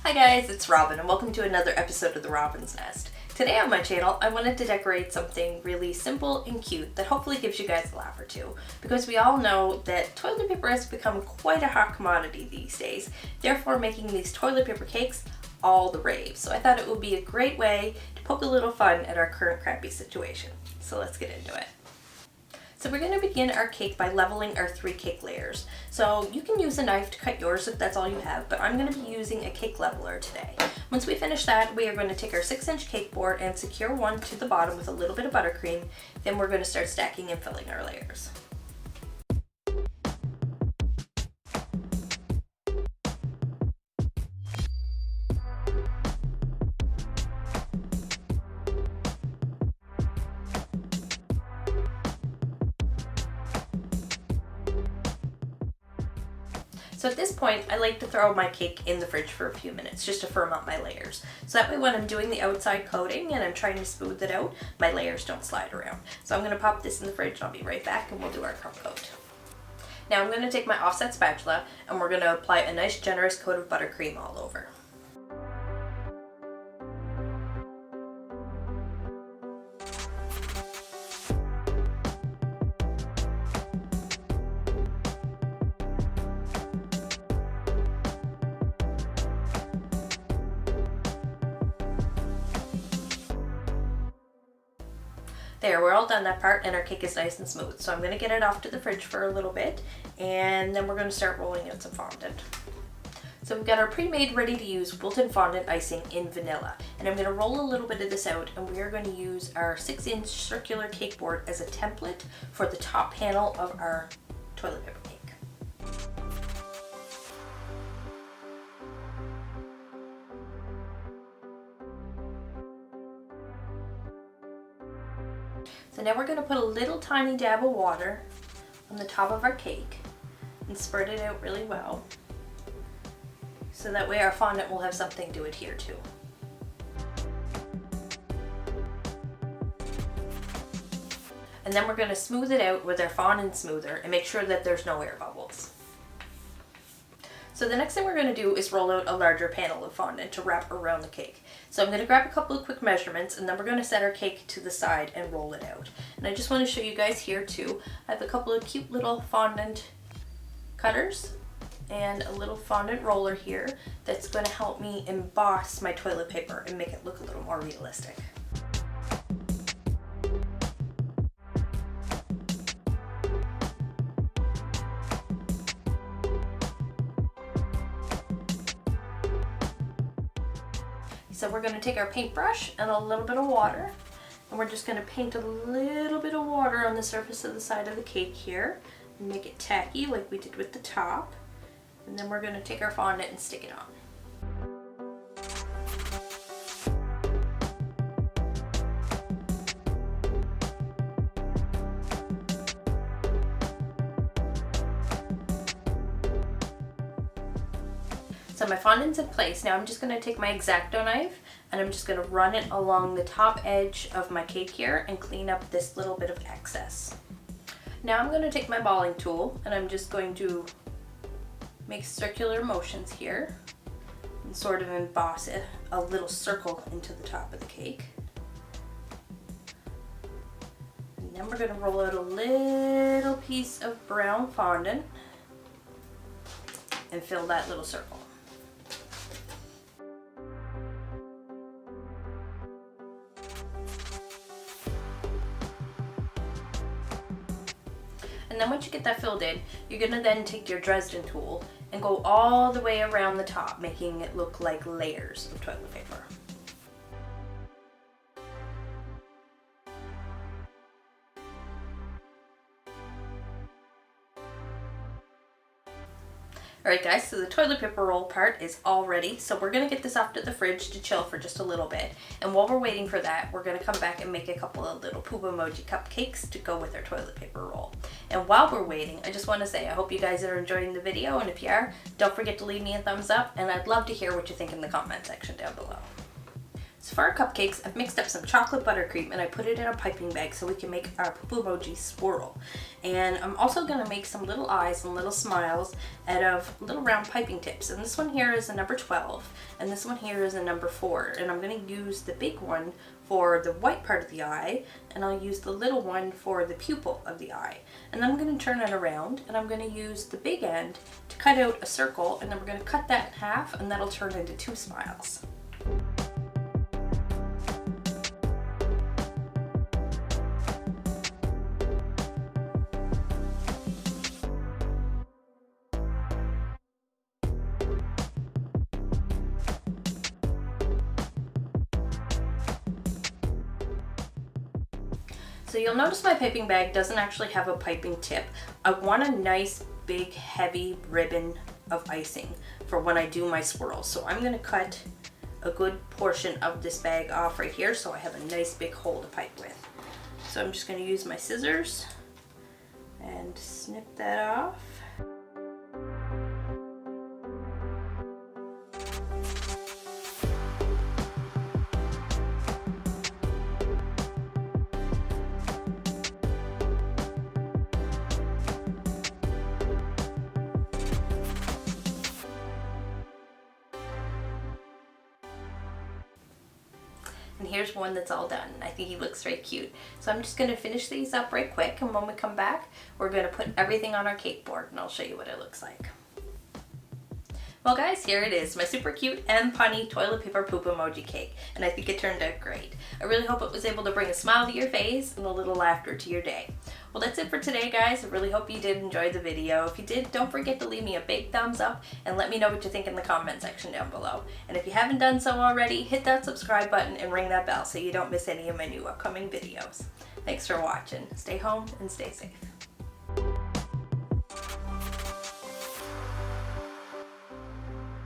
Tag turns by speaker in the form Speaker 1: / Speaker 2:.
Speaker 1: Hi guys, it's Robin and welcome to another episode of The Robin's Nest. Today on my channel, I wanted to decorate something really simple and cute that hopefully gives you guys a laugh or two, because we all know that toilet paper has become quite a hot commodity these days, therefore making these toilet paper cakes all the rave. So I thought it would be a great way to poke a little fun at our current crappy situation. So let's get into it. So we're going to begin our cake by leveling our 3 cake layers. So you can use a knife to cut yours if that's all you have, but I'm going to be using a cake leveler today. Once we finish that, we are going to take our 6-inch cake board and secure one to the bottom with a little bit of buttercream. Then we're going to start stacking and filling our layers. So at this point, I like to throw my cake in the fridge for a few minutes just to firm up my layers. So that way when I'm doing the outside coating and I'm trying to smooth it out, my layers don't slide around. So I'm going to pop this in the fridge, I'll be right back and we'll do our crumb coat. Now I'm going to take my offset spatula and we're going to apply a nice generous coat of buttercream all over. There, we're all done that part and our cake is nice and smooth. So I'm going to get it off to the fridge for a little bit and then we're going to start rolling out some fondant. So we've got our pre-made ready to use wilted fondant icing in vanilla. And I'm going to roll a little bit of this out and we are going to use our 6-inch circular cake board as a template for the top panel of our toilet paper cake. So now we're going to put a little tiny dab of water on the top of our cake and spread it out really well, so that way our fondant will have something to adhere to. And then we're going to smooth it out with our fondant smoother and make sure that there's no air bubbles. So the next thing we're going to do is roll out a larger panel of fondant to wrap around the cake. So I'm going to grab a couple of quick measurements and then we're going to set our cake to the side and roll it out. And I just want to show you guys here too, I have a couple of cute little fondant cutters and a little fondant roller here that's going to help me emboss my toilet paper and make it look a little more realistic. So we're going to take our paintbrush and a little bit of water and we're just going to paint a little bit of water on the surface of the side of the cake here and make it tacky like we did with the top. And then we're going to take our fondant and stick it on. So my fondant's in place. Now I'm just going to take my X-Acto knife and I'm just going to run it along the top edge of my cake here and clean up this little bit of excess. Now I'm going to take my balling tool and I'm just going to make circular motions here and sort of emboss it, a little circle into the top of the cake. And then we're going to roll out a little piece of brown fondant and fill that little circle. And then once you get that filled in, you're going to then take your Dresden tool and go all the way around the top, making it look like layers of toilet paper. Alright guys, so the toilet paper roll part is all ready, so we're going to get this off to the fridge to chill for just a little bit. And while we're waiting for that, we're going to come back and make a couple of little poop emoji cupcakes to go with our toilet paper roll. And while we're waiting, I just want to say I hope you guys are enjoying the video, and if you are, don't forget to leave me a thumbs up, and I'd love to hear what you think in the comment section down below. So for our cupcakes, I've mixed up some chocolate buttercream and I put it in a piping bag so we can make our poo emoji swirl. And I'm also going to make some little eyes and little smiles out of little round piping tips. And this one here is a number 12 and this one here is a number 4. And I'm going to use the big one for the white part of the eye, and I'll use the little one for the pupil of the eye. And then I'm going to turn it around and I'm going to use the big end to cut out a circle, and then we're going to cut that in half and that'll turn into 2 smiles. So you'll notice my piping bag doesn't actually have a piping tip. I want a nice big heavy ribbon of icing for when I do my swirls. So I'm going to cut a good portion of this bag off right here so I have a nice big hole to pipe with. So I'm just going to use my scissors and snip that off. And here's one that's all done. I think he looks very cute. So I'm just going to finish these up right quick, and when we come back, we're going to put everything on our cake board and I'll show you what it looks like. Well guys, here it is, my super cute and punny toilet paper poop emoji cake, and I think it turned out great. I really hope it was able to bring a smile to your face and a little laughter to your day. Well, that's it for today guys. I really hope you did enjoy the video. If you did, don't forget to leave me a big thumbs up and let me know what you think in the comment section down below. And if you haven't done so already, hit that subscribe button and ring that bell so you don't miss any of my new upcoming videos. Thanks for watching. Stay home and stay safe.